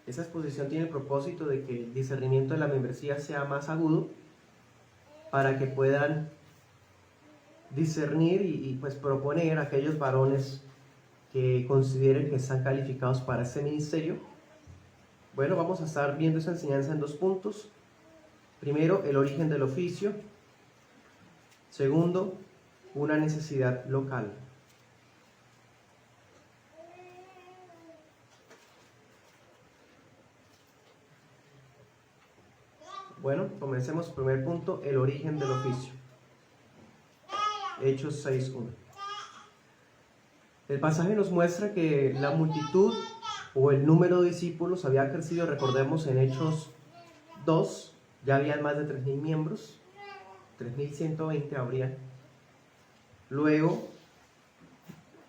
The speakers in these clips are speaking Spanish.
Esa exposición tiene el propósito de que el discernimiento de la membresía sea más agudo para que puedan discernir y pues proponer a aquellos varones que consideren que están calificados para este ministerio. Bueno, vamos a estar viendo esa enseñanza en 2 puntos. Primero, el origen del oficio. Segundo, una necesidad local. Bueno, comencemos. Primer punto, el origen del oficio. Hechos 6:1. El pasaje nos muestra que la multitud o el número de discípulos había crecido. Recordemos, en Hechos 2 ya habían más de 3.000 miembros, 3.120 habrían. Luego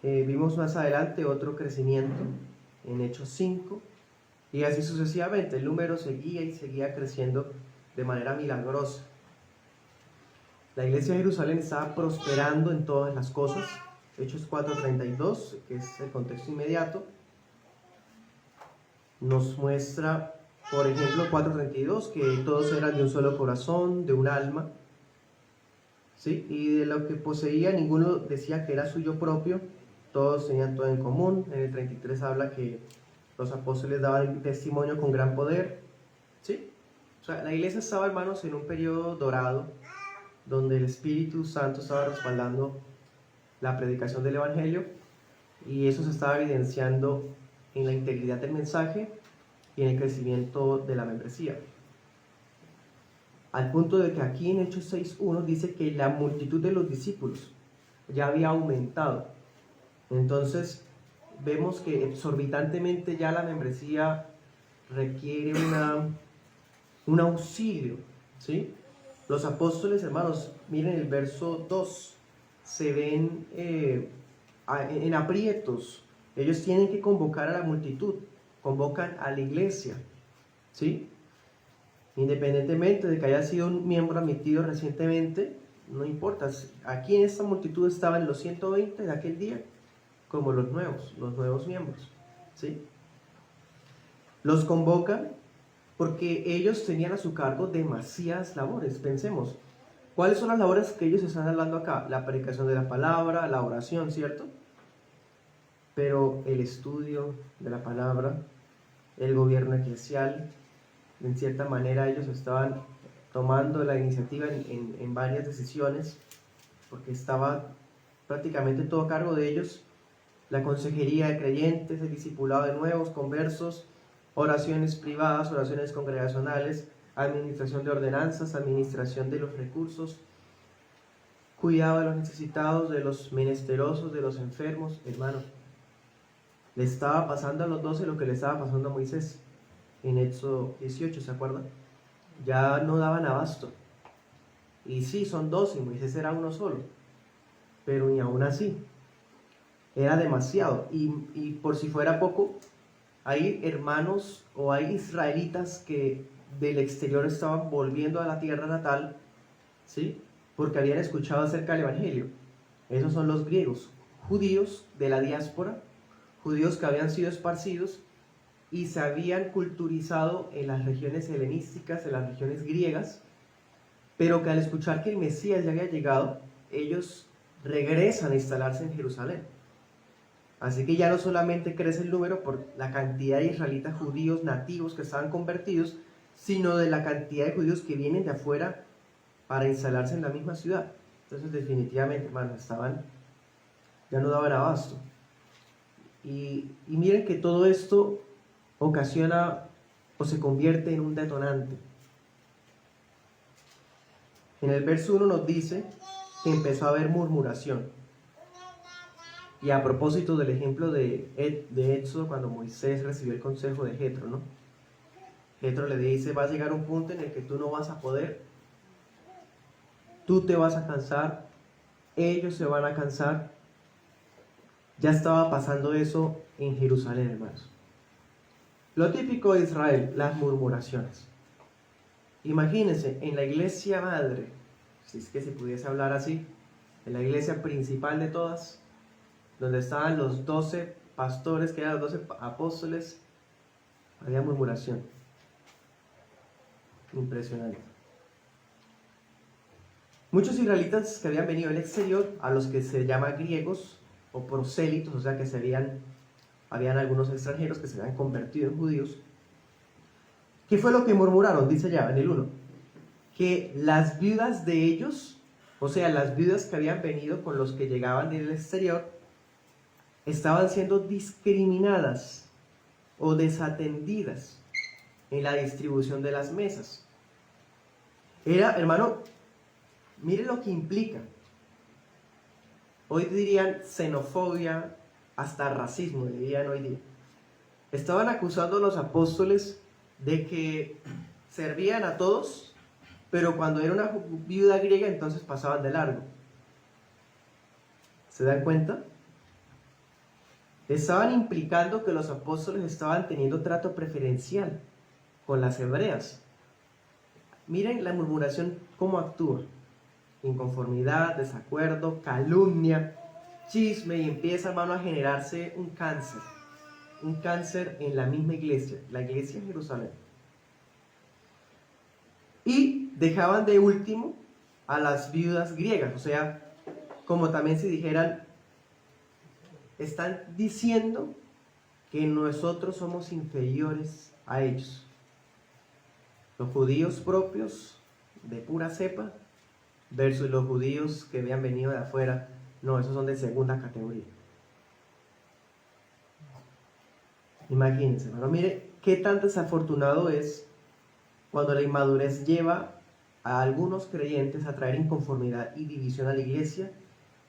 vimos más adelante otro crecimiento en Hechos 5, y así sucesivamente. El número seguía y seguía creciendo de manera milagrosa. La iglesia de Jerusalén estaba prosperando en todas las cosas. Hechos 4:32, que es el contexto inmediato, nos muestra, por ejemplo, 4:32, que todos eran de un solo corazón, de un alma, ¿sí? Y de lo que poseía ninguno decía que era suyo propio, todos tenían todo en común. En el 33 habla que los apóstoles daban testimonio con gran poder, ¿sí? O sea, la iglesia estaba, hermanos, en un periodo dorado, donde el Espíritu Santo estaba respaldando la predicación del Evangelio, y eso se estaba evidenciando en la integridad del mensaje y en el crecimiento de la membresía. Al punto de que aquí en Hechos 6:1 dice que la multitud de los discípulos ya había aumentado. Entonces vemos que exorbitantemente ya la membresía requiere un auxilio, ¿sí? Los apóstoles, hermanos, miren el verso 2, se ven en aprietos. Ellos tienen que convocar a la multitud, convocan a la iglesia, ¿sí? Independientemente de que haya sido un miembro admitido recientemente, no importa. Aquí en esta multitud estaban los 120 de aquel día, como los nuevos miembros, ¿sí? Los convocan porque ellos tenían a su cargo demasiadas labores. Pensemos, ¿cuáles son las labores que ellos están hablando acá? La predicación de la palabra, la oración, ¿cierto? Pero el estudio de la palabra, el gobierno eclesial, en cierta manera ellos estaban tomando la iniciativa en varias decisiones, porque estaba prácticamente todo a cargo de ellos. La consejería de creyentes, el discipulado de nuevos conversos, oraciones privadas, oraciones congregacionales, administración de ordenanzas, administración de los recursos, cuidado de los necesitados, de los menesterosos, de los enfermos. Hermano, le estaba pasando a los 12 lo que le estaba pasando a Moisés en Éxodo 18, ¿se acuerdan? Ya no daban abasto. Y sí, son 12, Moisés era uno solo, pero ni aún así era demasiado. Y por si fuera poco, hay hermanos o hay israelitas que del exterior estaban volviendo a la tierra natal, ¿sí? Porque habían escuchado acerca del Evangelio. Esos son los griegos, judíos de la diáspora, judíos que habían sido esparcidos y se habían culturizado en las regiones helenísticas, en las regiones griegas, pero que al escuchar que el Mesías ya había llegado, ellos regresan a instalarse en Jerusalén. Así que ya no solamente crece el número por la cantidad de israelitas judíos nativos que estaban convertidos, sino de la cantidad de judíos que vienen de afuera para instalarse en la misma ciudad. Entonces definitivamente, hermanos, ya no daban abasto. Y miren que todo esto ocasiona o se convierte en un detonante. En el verso 1 nos dice que empezó a haber murmuración. Y a propósito del ejemplo de Éxodo, cuando Moisés recibió el consejo de Jetro, ¿no? Jetro le dice: va a llegar un punto en el que tú no vas a poder, tú te vas a cansar, ellos se van a cansar. Ya estaba pasando eso en Jerusalén, hermanos. Lo típico de Israel, las murmuraciones. Imagínense, en la iglesia madre, si es que se pudiese hablar así, en la iglesia principal de todas, donde estaban los 12 pastores, que eran los 12 apóstoles, Había murmuración. Impresionante. Muchos israelitas que habían venido del exterior, a los que se llaman griegos o prosélitos, o sea que habían algunos extranjeros que se habían convertido en judíos. ¿Qué fue lo que murmuraron? Dice ya en el 1, que las viudas de ellos, o sea, las viudas que habían venido con los que llegaban del exterior, estaban siendo discriminadas o desatendidas en la distribución de las mesas. Era, hermano, mire lo que implica. Hoy dirían xenofobia, hasta racismo dirían hoy día. Estaban acusando a los apóstoles de que servían a todos, pero cuando era una viuda griega entonces pasaban de largo. ¿Se dan cuenta? Estaban implicando que los apóstoles estaban teniendo trato preferencial con las hebreas. Miren la murmuración cómo actúa. Inconformidad, desacuerdo, calumnia, chisme, y empieza, hermano, a generarse un cáncer en la misma iglesia, la iglesia de Jerusalén. Y dejaban de último a las viudas griegas, o sea, como también si dijeran, están diciendo que nosotros somos inferiores a ellos. Los judíos propios, de pura cepa, versus los judíos que habían venido de afuera, no, esos son de segunda categoría. Imagínense, hermano, mire qué tan desafortunado es cuando la inmadurez lleva a algunos creyentes a traer inconformidad y división a la iglesia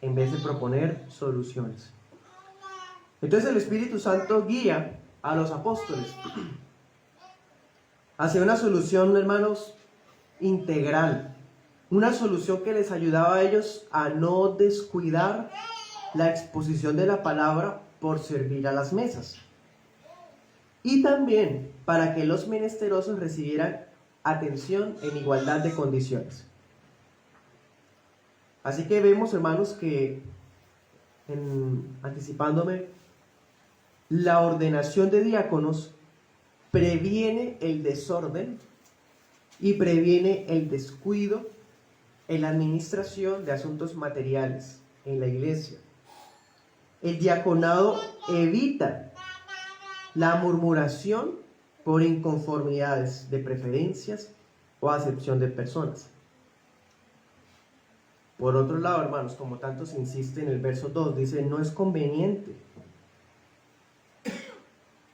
en vez de proponer soluciones. Entonces el Espíritu Santo guía a los apóstoles hacia una solución, hermanos, integral. Una solución que les ayudaba a ellos a no descuidar la exposición de la palabra por servir a las mesas. Y también para que los menesterosos recibieran atención en igualdad de condiciones. Así que vemos, hermanos, que, anticipándome, la ordenación de diáconos previene el desorden y previene el descuido en la administración de asuntos materiales en la iglesia. El diaconado evita la murmuración por inconformidades de preferencias o acepción de personas. Por otro lado, hermanos, como tanto se insiste en el verso 2, dice, no es conveniente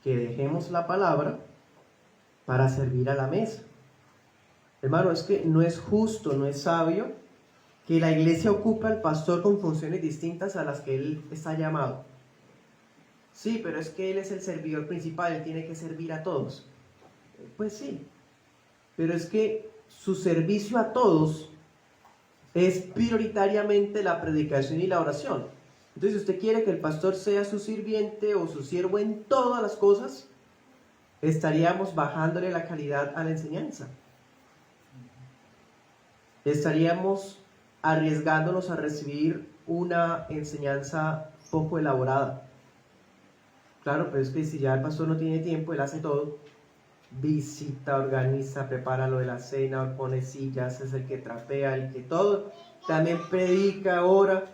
que dejemos la palabra para servir a la mesa. Hermano, es que no es justo, no es sabio que la iglesia ocupe al pastor con funciones distintas a las que él está llamado. Sí, pero es que él es el servidor principal, él tiene que servir a todos. Pues sí, pero es que su servicio a todos es prioritariamente la predicación y la oración. Entonces, si usted quiere que el pastor sea su sirviente o su siervo en todas las cosas, estaríamos bajándole la calidad a la enseñanza. Estaríamos arriesgándonos a recibir una enseñanza poco elaborada. Claro, pero es que si ya el pastor no tiene tiempo, él hace todo. Visita, organiza, prepara lo de la cena, pone sillas, es el que trapea, el que todo. También predica, ora.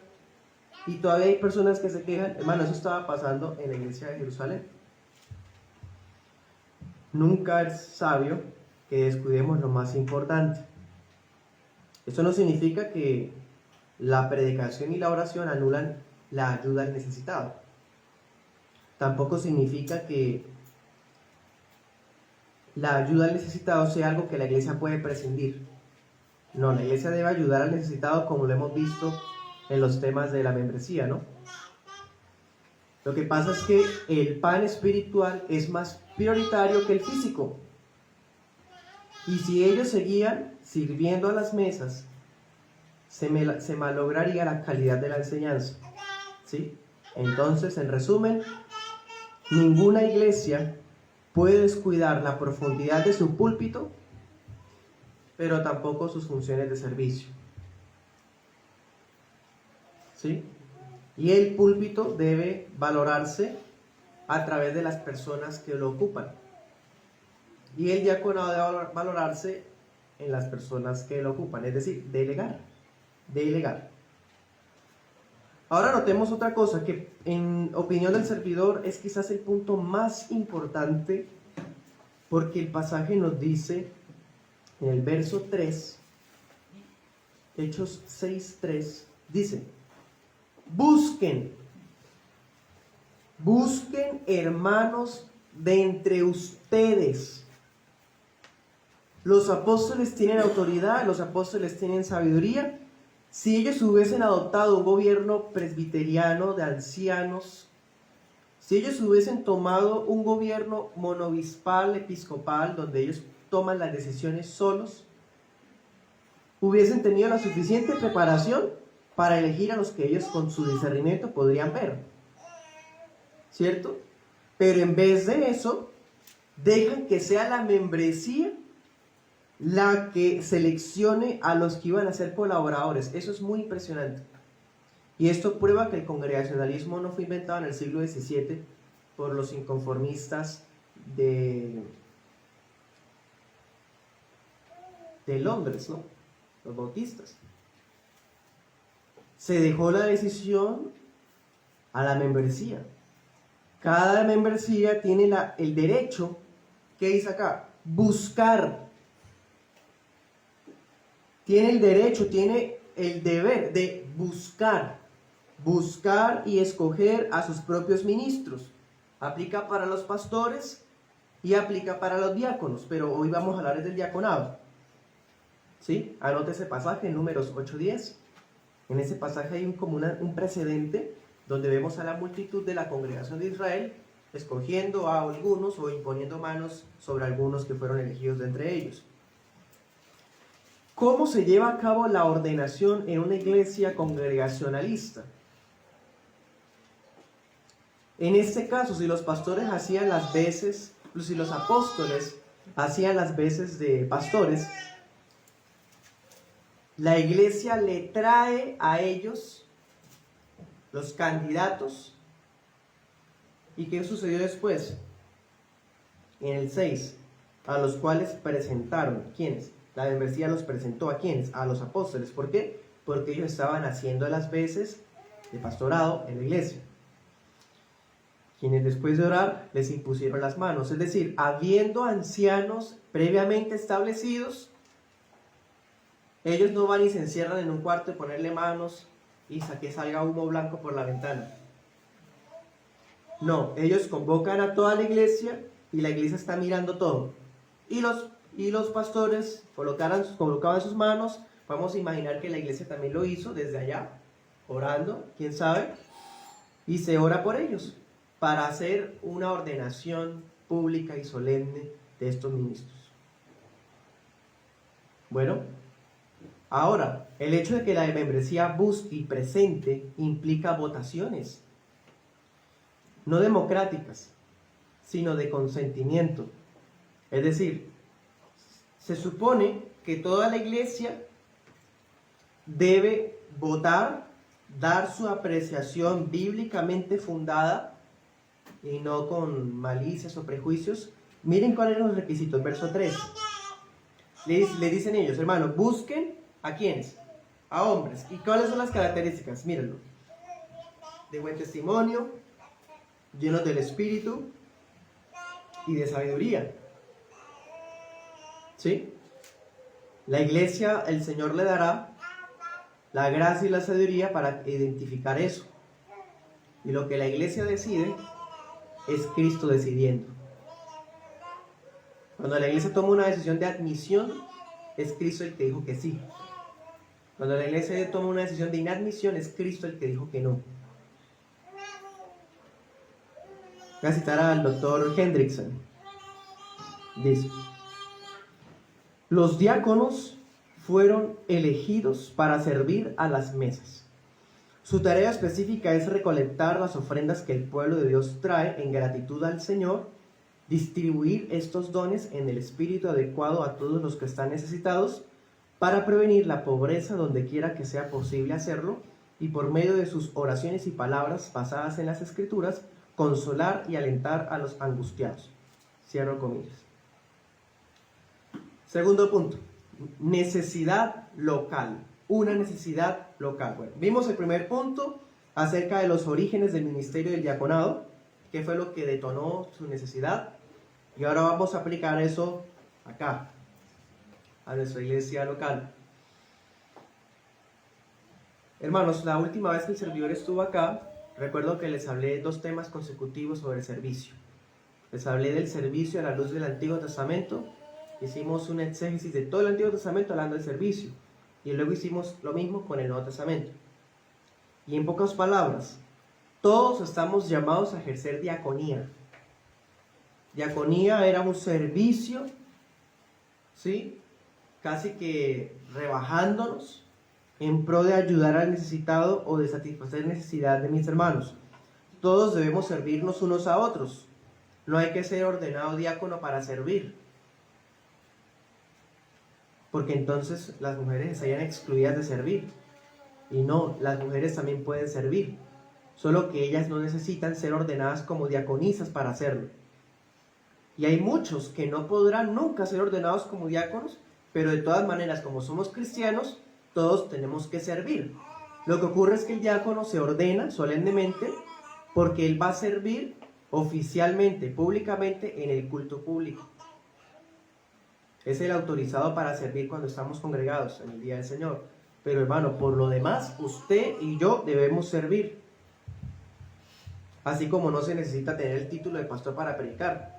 Y todavía hay personas que se quejan. Hermano, eso estaba pasando en la iglesia de Jerusalén. Nunca es sabio que descuidemos lo más importante. Eso no significa que la predicación y la oración anulan la ayuda al necesitado. Tampoco significa que la ayuda al necesitado sea algo que la iglesia puede prescindir. No, la iglesia debe ayudar al necesitado como lo hemos visto en los temas de la membresía, ¿no? Lo que pasa es que el pan espiritual es más prioritario que el físico. Y si ellos seguían sirviendo a las mesas, se malograría la calidad de la enseñanza, ¿sí? Entonces, en resumen, ninguna iglesia puede descuidar la profundidad de su púlpito, pero tampoco sus funciones de servicio, ¿sí? Y el púlpito debe valorarse a través de las personas que lo ocupan. Y el diaconado debe valorarse en las personas que lo ocupan, es decir, delegar. Ahora notemos otra cosa que en opinión del servidor es quizás el punto más importante, porque el pasaje nos dice en el verso 3, Hechos 6:3, dice: busquen hermanos de entre ustedes. Los apóstoles tienen autoridad, los apóstoles tienen sabiduría. Si ellos hubiesen adoptado un gobierno presbiteriano de ancianos, si ellos hubiesen tomado un gobierno monobispal, episcopal, donde ellos toman las decisiones solos, hubiesen tenido la suficiente preparación para elegir a los que ellos con su discernimiento podrían ver, ¿cierto? Pero en vez de eso, dejan que sea la membresía la que seleccione a los que iban a ser colaboradores. Eso es muy impresionante. Y esto prueba que el congregacionalismo no fue inventado en el siglo XVII por los inconformistas de Londres, ¿no? Los bautistas. Se dejó la decisión a la membresía. Cada membresía tiene el derecho, ¿qué dice acá? Buscar. Tiene el derecho, tiene el deber de buscar y escoger a sus propios ministros. Aplica para los pastores y aplica para los diáconos, pero hoy vamos a hablar del diaconado. ¿Sí? Anote ese pasaje en Números 8:10. En ese pasaje hay un precedente donde vemos a la multitud de la congregación de Israel escogiendo a algunos o imponiendo manos sobre algunos que fueron elegidos de entre ellos. ¿Cómo se lleva a cabo la ordenación en una iglesia congregacionalista? En este caso, si los pastores hacían las veces, si los apóstoles hacían las veces de pastores, la iglesia le trae a ellos los candidatos. ¿Y qué sucedió después? En el 6, a los cuales presentaron. ¿Quiénes? La membresía los presentó ¿a quiénes? A los apóstoles. ¿Por qué? Porque ellos estaban haciendo las veces de pastorado en la iglesia. Quienes después de orar les impusieron las manos. Es decir, habiendo ancianos previamente establecidos, ellos no van y se encierran en un cuarto y ponerle manos y que salga humo blanco por la ventana. No, ellos convocan a toda la iglesia y la iglesia está mirando todo. Y los pastores colocaban sus manos. Vamos a imaginar que la iglesia también lo hizo desde allá, orando, quién sabe, y se ora por ellos para hacer una ordenación pública y solemne de estos ministros. Bueno, ahora, el hecho de que la membresía busque y presente implica votaciones, no democráticas, sino de consentimiento. Es decir, se supone que toda la iglesia debe votar, dar su apreciación bíblicamente fundada y no con malicias o prejuicios. Miren cuáles son los requisitos, verso 3. Le dicen ellos, hermanos, busquen ¿a quiénes? A hombres. ¿Y cuáles son las características? Mírenlo. De buen testimonio, llenos del Espíritu y de sabiduría. ¿Sí? La iglesia, el Señor le dará la gracia y la sabiduría para identificar eso. Y lo que la iglesia decide es Cristo decidiendo. Cuando la iglesia toma una decisión de admisión, es Cristo el que dijo que sí. Cuando la iglesia toma una decisión de inadmisión, es Cristo el que dijo que no. Voy a citar al doctor Hendrickson. Dice: los diáconos fueron elegidos para servir a las mesas. Su tarea específica es recolectar las ofrendas que el pueblo de Dios trae en gratitud al Señor, distribuir estos dones en el espíritu adecuado a todos los que están necesitados, para prevenir la pobreza donde quiera que sea posible hacerlo, y por medio de sus oraciones y palabras basadas en las Escrituras, consolar y alentar a los angustiados. Cierro comillas. Segundo punto, necesidad local. Una necesidad local. Bueno, vimos el primer punto acerca de los orígenes del ministerio del diaconado, qué fue lo que detonó su necesidad, y ahora vamos a aplicar eso acá, a nuestra iglesia local. Hermanos, la última vez que el servidor estuvo acá, recuerdo que les hablé de 2 temas consecutivos sobre el servicio. Les hablé del servicio a la luz del Antiguo Testamento. Hicimos un exégesis de todo el Antiguo Testamento hablando del servicio. Y luego hicimos lo mismo con el Nuevo Testamento. Y en pocas palabras, todos estamos llamados a ejercer diaconía. Diaconía era un servicio, ¿sí? Casi que rebajándonos en pro de ayudar al necesitado o de satisfacer necesidad de mis hermanos. Todos debemos servirnos unos a otros. No hay que ser ordenado diácono para servir, porque entonces las mujeres estarían excluidas de servir. Y no, las mujeres también pueden servir, solo que ellas no necesitan ser ordenadas como diaconisas para hacerlo. Y hay muchos que no podrán nunca ser ordenados como diáconos, pero de todas maneras, como somos cristianos, todos tenemos que servir. Lo que ocurre es que el diácono se ordena solemnemente porque él va a servir oficialmente, públicamente, en el culto público. Es el autorizado para servir cuando estamos congregados en el día del Señor. Pero hermano, por lo demás, usted y yo debemos servir. Así como no se necesita tener el título de pastor para predicar.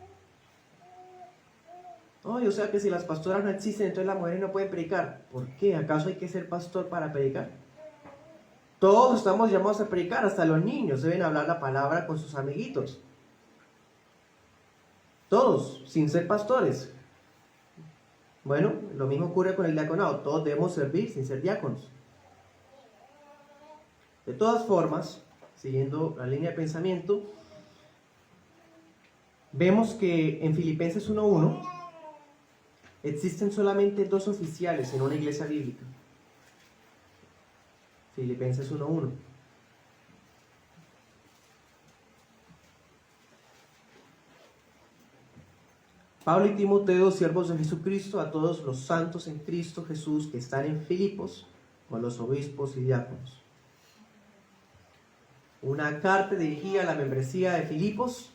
Ay, o sea que si las pastoras no existen, entonces las mujeres no pueden predicar. ¿Por qué? ¿Acaso hay que ser pastor para predicar? Todos estamos llamados a predicar, hasta los niños deben hablar la palabra con sus amiguitos. Todos, sin ser pastores. Bueno, lo mismo ocurre con el diaconado. Todos debemos servir sin ser diáconos. De todas formas, siguiendo la línea de pensamiento, vemos que en Filipenses 1:1 existen solamente 2 oficiales en una iglesia bíblica. Filipenses 1:1. Pablo y Timoteo, siervos de Jesucristo, a todos los santos en Cristo Jesús que están en Filipos, con los obispos y diáconos. Una carta dirigida a la membresía de Filipos,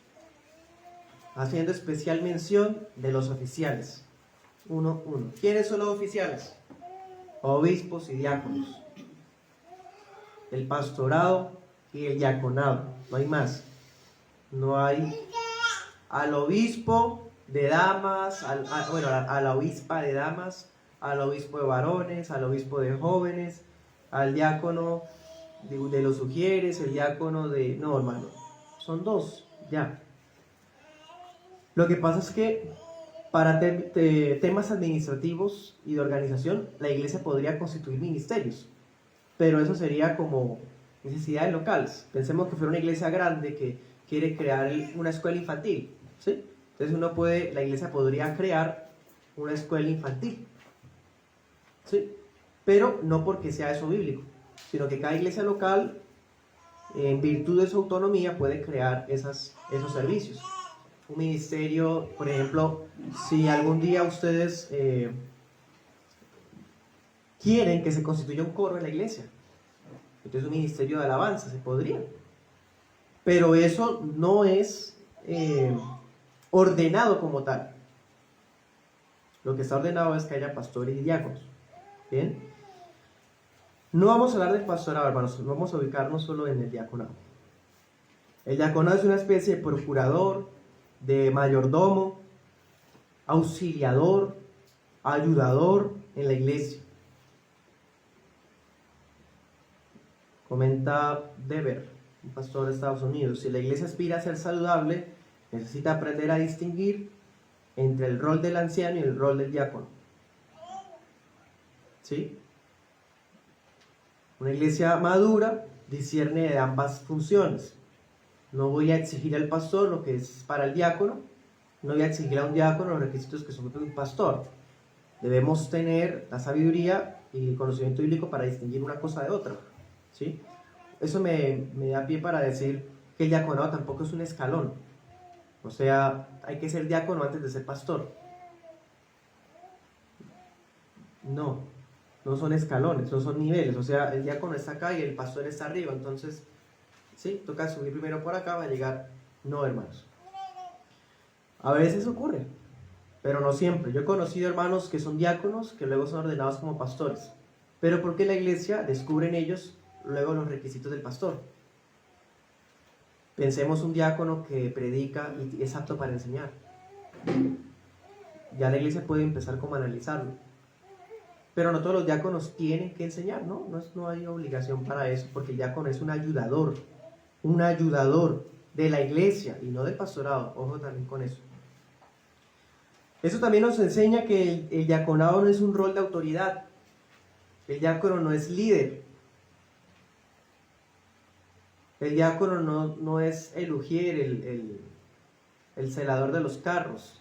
haciendo especial mención de los oficiales. 1:1. ¿Quiénes son los oficiales? Obispos y diáconos. El pastorado y el diaconado. No hay más. No hay al obispo de damas, a la obispa de damas, al obispo de varones, al obispo de jóvenes, al diácono de los sugieres, el diácono de... No, hermano. Son 2, ya. Lo que pasa es que para temas administrativos y de organización, la iglesia podría constituir ministerios, pero eso sería como necesidades locales. Pensemos que fuera una iglesia grande que quiere crear una escuela infantil, ¿sí? Entonces la iglesia podría crear una escuela infantil, ¿sí? Pero no porque sea eso bíblico, sino que cada iglesia local, en virtud de su autonomía, puede crear esos servicios. Un ministerio, por ejemplo, si algún día ustedes quieren que se constituya un coro en la iglesia, entonces un ministerio de alabanza se podría, pero eso no es ordenado como tal. Lo que está ordenado es que haya pastores y diáconos. ¿Bien? No vamos a hablar del pastorado, hermanos, vamos a ubicarnos solo en el diaconado. El diaconado es una especie de procurador, de mayordomo, auxiliador, ayudador en la iglesia. Comenta Dever, un pastor de Estados Unidos: si la iglesia aspira a ser saludable, necesita aprender a distinguir entre el rol del anciano y el rol del diácono. ¿Sí? Una iglesia madura discierne de ambas funciones. No voy a exigir al pastor lo que es para el diácono, no voy a exigir a un diácono los requisitos que son para un pastor. Debemos tener la sabiduría y el conocimiento bíblico para distinguir una cosa de otra, ¿sí? Eso me da pie para decir que el diaconado tampoco es un escalón. O sea, hay que ser diácono antes de ser pastor. No, no son escalones, no son niveles. O sea, el diácono está acá y el pastor está arriba. Entonces, sí, toca subir primero por acá para llegar. No, hermanos. A veces ocurre, pero no siempre. Yo he conocido hermanos que son diáconos que luego son ordenados como pastores. Pero porque la iglesia descubre en ellos luego los requisitos del pastor. Pensemos un diácono que predica y es apto para enseñar. Ya la iglesia puede empezar como a analizarlo. Pero no todos los diáconos tienen que enseñar, ¿no? No hay obligación para eso, porque el diácono es un ayudador de la iglesia y no del pastorado. Ojo también con eso. Eso también nos enseña que el diaconado no es un rol de autoridad. El diácono no es líder. El diácono no es el ujier, el celador de los carros.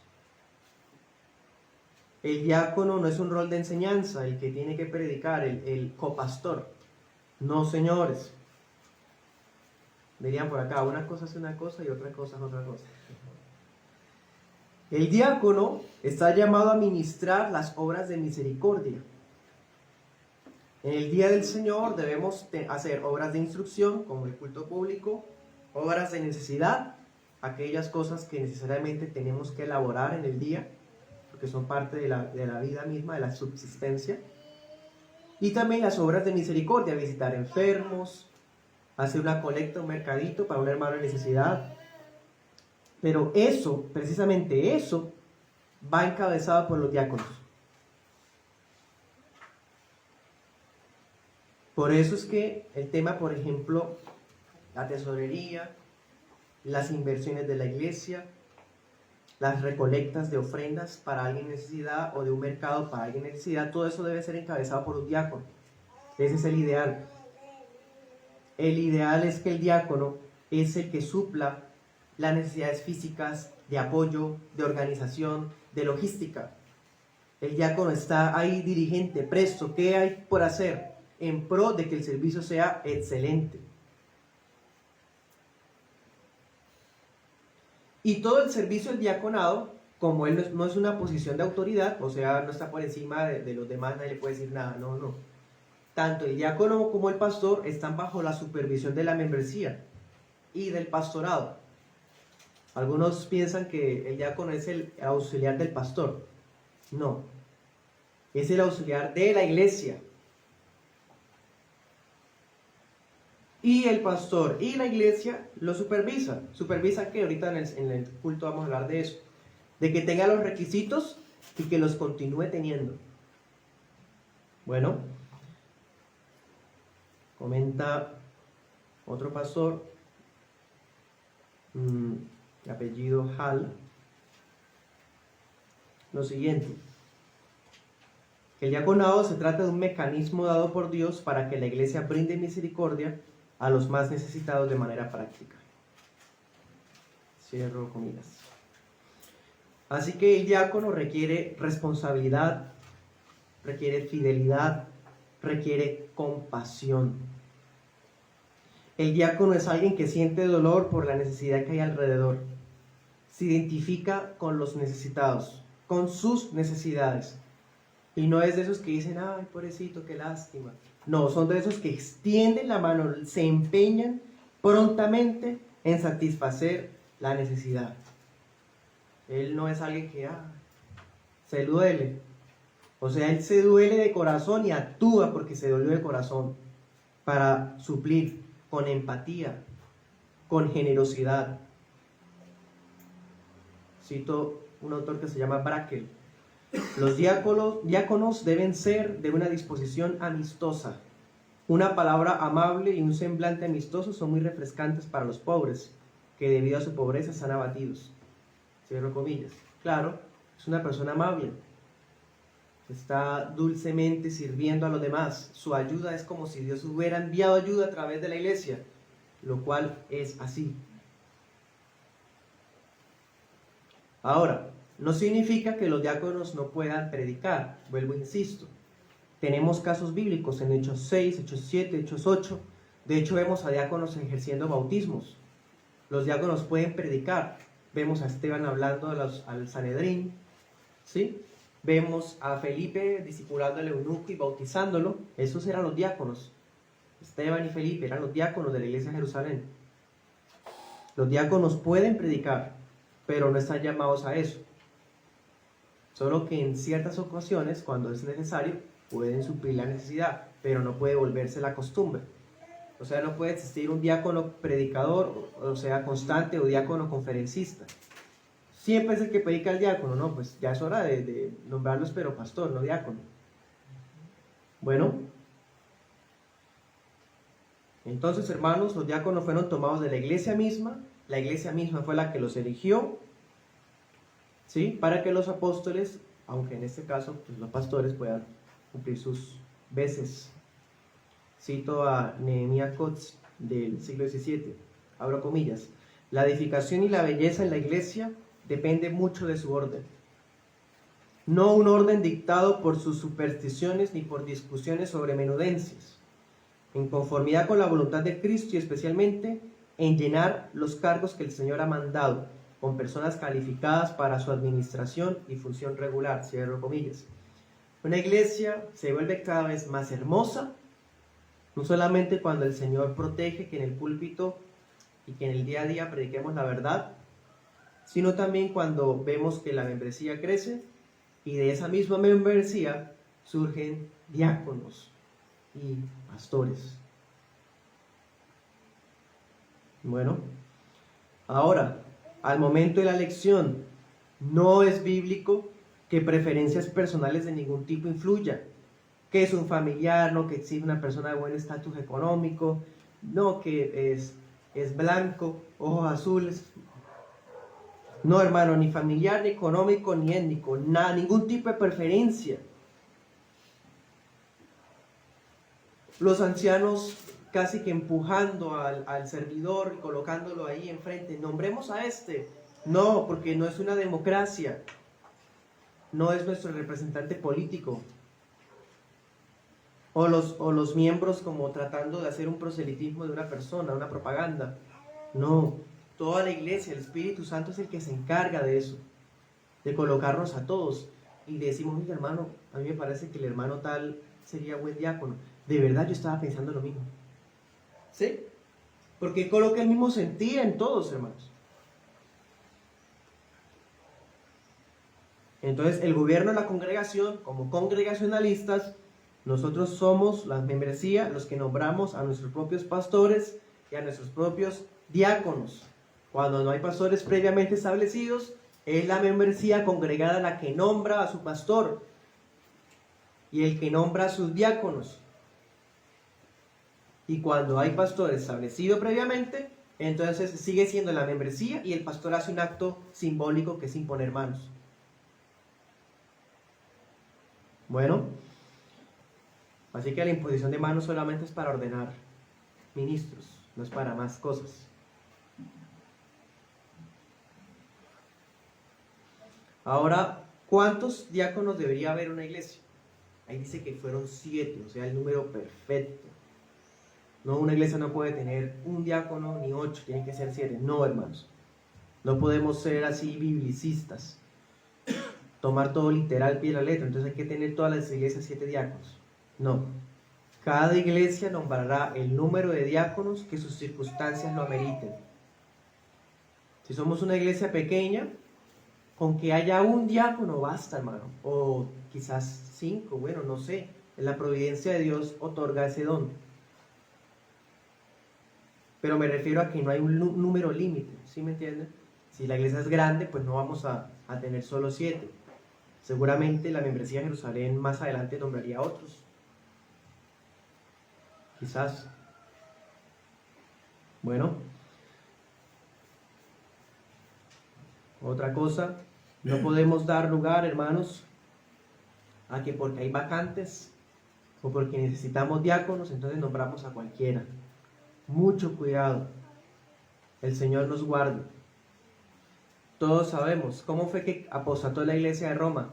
El diácono no es un rol de enseñanza, el que tiene que predicar, el copastor. No, señores. Dirían por acá, una cosa es una cosa y otra cosa es otra cosa. El diácono está llamado a ministrar las obras de misericordia. En el día del Señor debemos hacer obras de instrucción, como el culto público, obras de necesidad, aquellas cosas que necesariamente tenemos que elaborar en el día, porque son parte de la vida misma, de la subsistencia. Y también las obras de misericordia, visitar enfermos, hacer una colecta, un mercadito para un hermano en necesidad. Pero eso, precisamente eso, va encabezado por los diáconos. Por eso es que el tema, por ejemplo, la tesorería, las inversiones de la iglesia, las recolectas de ofrendas para alguien en necesidad o de un mercado para alguien en necesidad, todo eso debe ser encabezado por un diácono. Ese es el ideal. El ideal es que el diácono es el que supla las necesidades físicas, de apoyo, de organización, de logística. El diácono está ahí dirigente, presto, ¿qué hay por hacer? En pro de que el servicio sea excelente. Y todo el servicio del diaconado, como él no es una posición de autoridad, o sea, no está por encima de los demás, nadie le puede decir nada, no. Tanto el diácono como el pastor están bajo la supervisión de la membresía y del pastorado. Algunos piensan que el diácono es el auxiliar del pastor. No, es el auxiliar de la iglesia. Y el pastor y la iglesia lo supervisan. ¿Supervisan qué? Ahorita en el culto vamos a hablar de eso. De que tenga los requisitos y que los continúe teniendo. Bueno, comenta otro pastor, de apellido Hall, lo siguiente: el diaconado se trata de un mecanismo dado por Dios para que la iglesia brinde misericordia a los más necesitados de manera práctica. Cierro comillas. Así que el diácono requiere responsabilidad, requiere fidelidad, requiere compasión. El diácono es alguien que siente dolor por la necesidad que hay alrededor. Se identifica con los necesitados, con sus necesidades. Y no es de esos que dicen, ay, pobrecito, qué lástima. No, son de esos que extienden la mano, se empeñan prontamente en satisfacer la necesidad. Él no es alguien que se duele. O sea, él se duele de corazón y actúa porque se dolió de corazón para suplir con empatía, con generosidad. Cito un autor que se llama Brakel. Los diáconos deben ser de una disposición amistosa. Una palabra amable y un semblante amistoso son muy refrescantes para los pobres, que debido a su pobreza están abatidos. Cierro comillas. Claro, es una persona amable. Está dulcemente sirviendo a los demás. Su ayuda es como si Dios hubiera enviado ayuda a través de la iglesia, lo cual es así. Ahora, no significa que los diáconos no puedan predicar. Vuelvo, insisto. Tenemos casos bíblicos en Hechos 6, Hechos 7, Hechos 8. De hecho, vemos a diáconos ejerciendo bautismos. Los diáconos pueden predicar. Vemos a Esteban hablando al Sanedrín, ¿sí? Vemos a Felipe discipulando al eunuco y bautizándolo. Esos eran los diáconos. Esteban y Felipe eran los diáconos de la iglesia de Jerusalén. Los diáconos pueden predicar, pero no están llamados a eso. Solo que en ciertas ocasiones, cuando es necesario, pueden suplir la necesidad, pero no puede volverse la costumbre. O sea, no puede existir un diácono predicador, o sea, constante, o diácono conferencista. Siempre es el que predica el diácono, ¿no? Pues ya es hora de nombrarlos, pero pastor, no diácono. Bueno, entonces, hermanos, los diáconos fueron tomados de la iglesia misma fue la que los eligió, ¿sí? Para que los apóstoles, aunque en este caso pues, los pastores puedan cumplir sus veces. Cito a Nehemías Kotz del siglo XVII, abro comillas: la edificación y la belleza en la iglesia depende mucho de su orden. No un orden dictado por sus supersticiones ni por discusiones sobre menudencias, en conformidad con la voluntad de Cristo y especialmente en llenar los cargos que el Señor ha mandado con personas calificadas para su administración y función regular, cierro comillas. Una iglesia se vuelve cada vez más hermosa, no solamente cuando el Señor protege que en el púlpito y que en el día a día prediquemos la verdad, sino también cuando vemos que la membresía crece y de esa misma membresía surgen diáconos y pastores. Bueno, ahora, al momento de la elección, no es bíblico que preferencias personales de ningún tipo influyan. Que es un familiar, no que existe una persona de buen estatus económico, no que es blanco, ojos azules. No, hermano, ni familiar, ni económico, ni étnico, nada, ningún tipo de preferencia. Los ancianos casi que empujando al servidor y colocándolo ahí enfrente. Nombremos a este. No, porque no es una democracia. No es nuestro representante político. O los miembros como tratando de hacer un proselitismo de una persona, una propaganda. No, toda la iglesia, el Espíritu Santo es el que se encarga de eso, de colocarnos a todos. Y le decimos: oye, hermano, a mí me parece que el hermano tal sería buen diácono. De verdad yo estaba pensando lo mismo. ¿Sí? Porque coloca el mismo sentir en todos, hermanos. Entonces, el gobierno de la congregación, como congregacionalistas, nosotros somos la membresía, los que nombramos a nuestros propios pastores y a nuestros propios diáconos. Cuando no hay pastores previamente establecidos, es la membresía congregada la que nombra a su pastor y el que nombra a sus diáconos. Y cuando hay pastor establecido previamente, entonces sigue siendo la membresía y el pastor hace un acto simbólico que es imponer manos. Bueno, así que la imposición de manos solamente es para ordenar ministros, no es para más cosas. Ahora, ¿cuántos diáconos debería haber en una iglesia? Ahí dice que fueron 7, o sea, el número perfecto. No, una iglesia no puede tener un diácono ni 8, tiene que ser 7. No, hermanos. No podemos ser así biblicistas. Tomar todo literal, pie de la letra. Entonces hay que tener todas las iglesias 7 diáconos. No. Cada iglesia nombrará el número de diáconos que sus circunstancias lo ameriten. Si somos una iglesia pequeña, con que haya un diácono basta, hermano. O quizás 5, bueno, no sé. En la providencia de Dios otorga ese don. Pero me refiero a que no hay un número límite, ¿sí me entienden? Si la iglesia es grande, pues no vamos a tener solo 7. Seguramente la membresía de Jerusalén más adelante nombraría a otros. Quizás. Bueno. Otra cosa, no podemos dar lugar, hermanos, a que porque hay vacantes o porque necesitamos diáconos, entonces nombramos a cualquiera. Mucho cuidado. El Señor nos guarde. Todos sabemos cómo fue que apostató la iglesia de Roma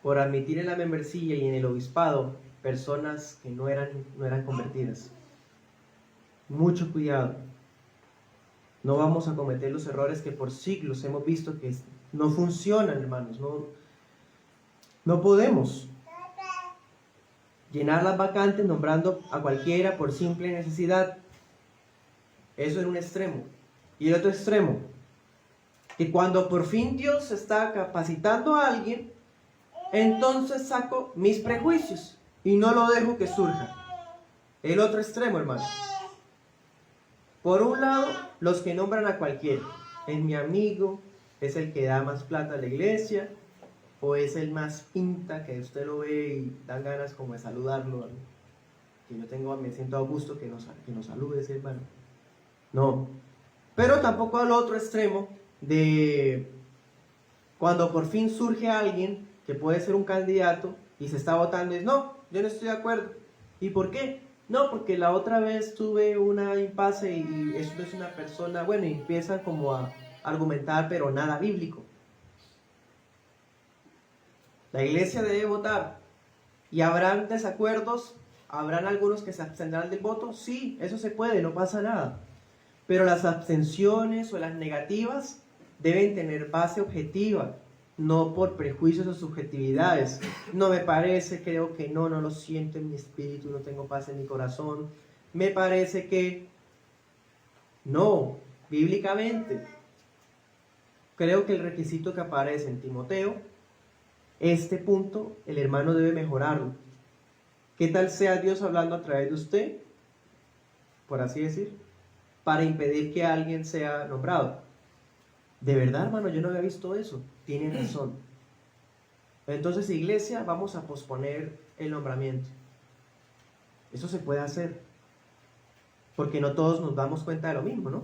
por admitir en la membresía y en el obispado personas que no eran convertidas. Mucho cuidado. No vamos a cometer los errores que por siglos hemos visto que no funcionan, hermanos. No podemos llenar las vacantes nombrando a cualquiera por simple necesidad. Eso en un extremo. Y el otro extremo, que cuando por fin Dios está capacitando a alguien, entonces saco mis prejuicios y no lo dejo que surja. El otro extremo, hermano. Por un lado, los que nombran a cualquiera. Es mi amigo, es el que da más plata a la iglesia, o es el más pinta que usted lo ve y dan ganas como de saludarlo. Que me siento a gusto que nos salude ese hermano. No. Pero tampoco al otro extremo de cuando por fin surge alguien que puede ser un candidato y se está votando y dice, no, yo no estoy de acuerdo. ¿Y por qué? No, porque la otra vez tuve una impasse y eso es una persona, bueno, y empiezan como a argumentar, pero nada bíblico. La iglesia debe votar y habrán desacuerdos, habrán algunos que se abstendrán del voto, sí, eso se puede, no pasa nada. Pero las abstenciones o las negativas deben tener base objetiva, no por prejuicios o subjetividades. No me parece, creo que no lo siento en mi espíritu, no tengo paz en mi corazón. Me parece que no, bíblicamente. Creo que el requisito que aparece en Timoteo, este punto, el hermano debe mejorarlo. ¿Qué tal sea Dios hablando a través de usted, por así decir, para impedir que alguien sea nombrado? De verdad, hermano, yo no había visto eso. Tiene razón. Entonces, iglesia, vamos a posponer el nombramiento. Eso se puede hacer. Porque no todos nos damos cuenta de lo mismo, ¿no?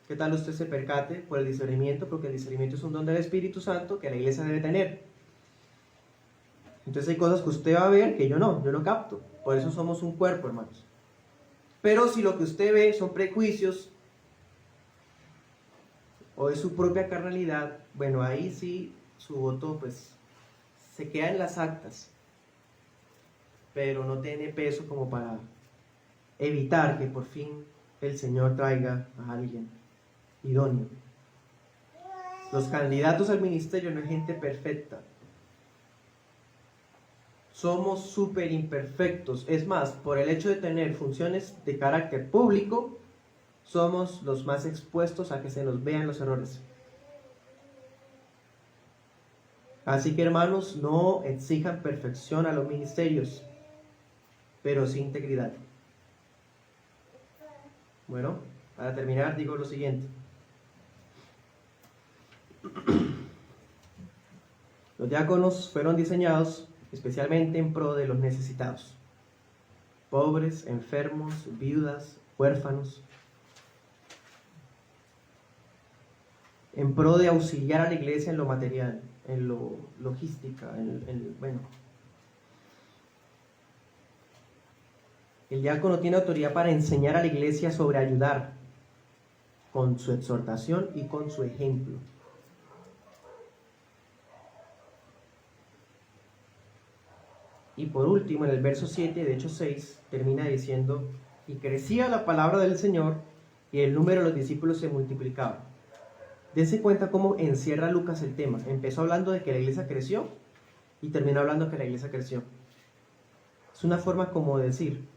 ¿Qué tal usted se percate por el discernimiento? Porque el discernimiento es un don del Espíritu Santo que la iglesia debe tener. Entonces hay cosas que usted va a ver que yo no capto. Por eso somos un cuerpo, hermanos. Pero si lo que usted ve son prejuicios o es su propia carnalidad, bueno, ahí sí su voto pues se queda en las actas, pero no tiene peso como para evitar que por fin el Señor traiga a alguien idóneo. Los candidatos al ministerio no es gente perfecta. Somos súper imperfectos. Es más, por el hecho de tener funciones de carácter público, somos los más expuestos a que se nos vean los errores. Así que, hermanos, no exijan perfección a los ministerios, pero sí integridad. Bueno, para terminar digo lo siguiente. Los diáconos fueron diseñados especialmente en pro de los necesitados, pobres, enfermos, viudas, huérfanos, en pro de auxiliar a la iglesia en lo material, en lo logística, El diácono tiene autoridad para enseñar a la iglesia sobre ayudar con su exhortación y con su ejemplo. Y por último, en el verso 7 de Hechos 6, termina diciendo, y crecía la palabra del Señor y el número de los discípulos se multiplicaba. Dense cuenta cómo encierra Lucas el tema. Empezó hablando de que la iglesia creció y terminó hablando de que la iglesia creció. Es una forma como de decir,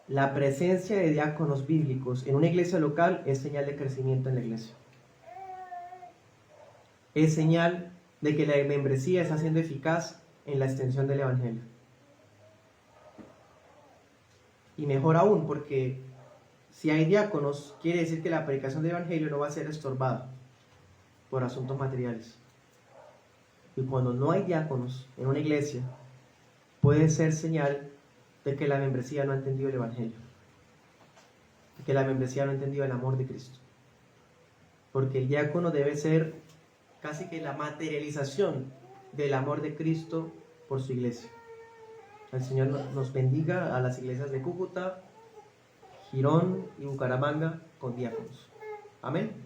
la presencia de diáconos bíblicos en una iglesia local es señal de crecimiento en la iglesia. Es señal de que la membresía está siendo eficaz en la extensión del evangelio. Y mejor aún, porque si hay diáconos, quiere decir que la predicación del evangelio no va a ser estorbada por asuntos materiales. Y cuando no hay diáconos en una iglesia, puede ser señal de que la membresía no ha entendido el evangelio, de que la membresía no ha entendido el amor de Cristo. Porque el diácono debe ser casi que la materialización del amor de Cristo por su iglesia. El Señor nos bendiga a las iglesias de Cúcuta, Girón y Bucaramanga con diáconos. Amén.